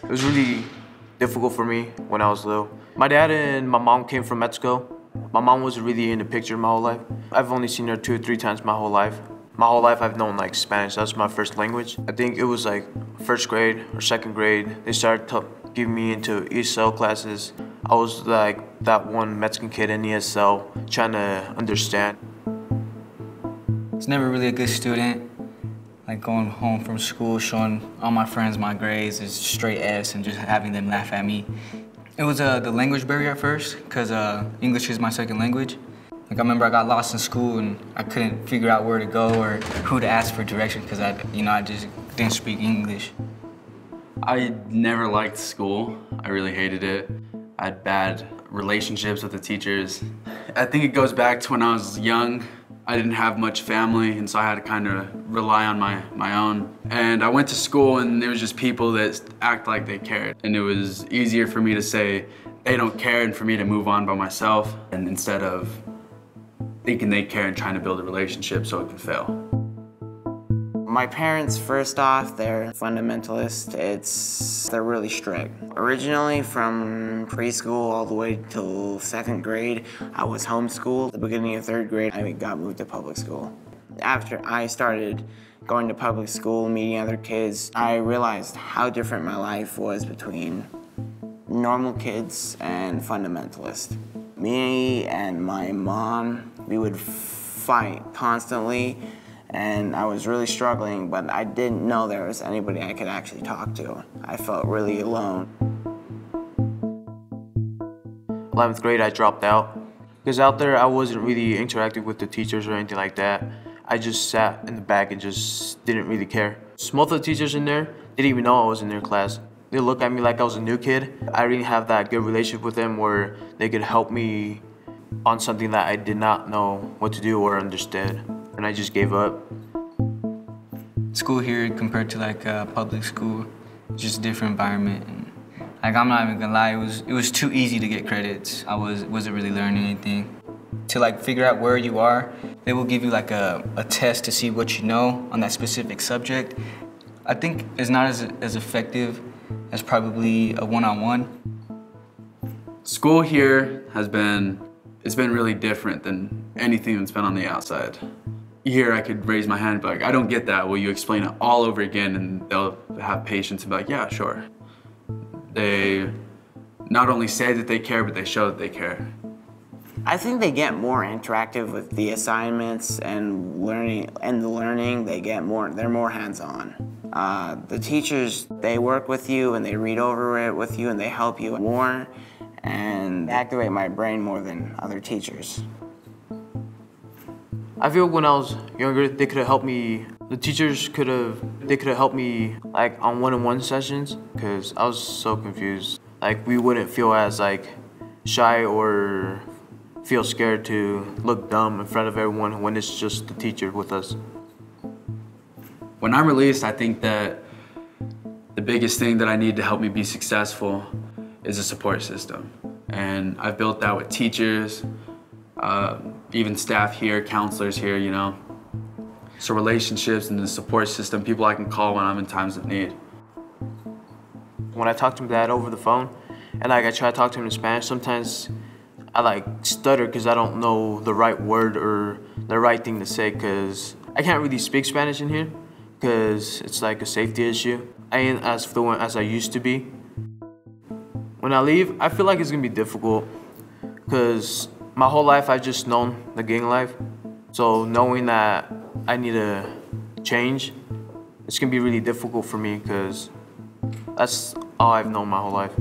It was really difficult for me when I was little. My dad and my mom came from Mexico. My mom wasn't really in the picture my whole life. I've only seen her 2 or 3 times my whole life. My whole life I've known like Spanish. That's my first language. I think it was like first grade or second grade. They started giving me into ESL classes. I was like that one Mexican kid in ESL trying to understand. I was never really a good student. Like going home from school, showing all my friends my grades is straight S and just having them laugh at me. It was the language barrier at first, because English is my second language. Like I remember I got lost in school and I couldn't figure out where to go or who to ask for direction because I just didn't speak English. I never liked school. I really hated it. I had bad relationships with the teachers. I think it goes back to when I was young. I didn't have much family, and so I had to kind of rely on my own. And I went to school, and there was just people that act like they cared. And it was easier for me to say they don't care and for me to move on by myself, and instead of thinking they care and trying to build a relationship so it can fail. My parents, first off, they're fundamentalist. They're really strict. Originally, from preschool all the way till 2nd grade, I was homeschooled. At the beginning of 3rd grade, I got moved to public school. After I started going to public school, meeting other kids, I realized how different my life was between normal kids and fundamentalists. Me and my mom, we would fight constantly. And I was really struggling, but I didn't know there was anybody I could actually talk to. I felt really alone. 11th grade, I dropped out. Because out there, I wasn't really interacting with the teachers or anything like that. I just sat in the back and just didn't really care. Most of the teachers in there didn't even know I was in their class. They looked at me like I was a new kid. I didn't have that good relationship with them where they could help me on something that I did not know what to do or understand. And I just gave up. School here compared to like public school, just a different environment. And, like I'm not even gonna lie, it was too easy to get credits. I wasn't really learning anything. To like figure out where you are, they will give you like a test to see what you know on that specific subject. I think it's not as effective as probably a one-on-one. School here it's been really different than anything that's been on the outside. Here I could raise my hand and be like, I don't get that. Will you explain it all over again? And they'll have patience and be like, yeah, sure. They not only say that they care, but they show that they care. I think they get more interactive with the assignments and learning. They're more hands-on. The teachers, they work with you and they read over it with you and they help you more and activate my brain more than other teachers. I feel when I was younger, they could have helped me. The teachers could have helped me like on one-on-one sessions because I was so confused. Like we wouldn't feel as like shy or feel scared to look dumb in front of everyone when it's just the teacher with us. When I'm released, I think that the biggest thing that I need to help me be successful is a support system. And I've built that with teachers, even staff here, counselors here, you know. So relationships and the support system, people I can call when I'm in times of need. When I talk to my dad over the phone, and like I try to talk to him in Spanish, sometimes I like stutter because I don't know the right word or the right thing to say because I can't really speak Spanish in here because it's like a safety issue. I ain't as fluent as I used to be. When I leave, I feel like it's gonna be difficult because my whole life I've just known the gang life. So knowing that I need to change, it's gonna be really difficult for me because that's all I've known my whole life.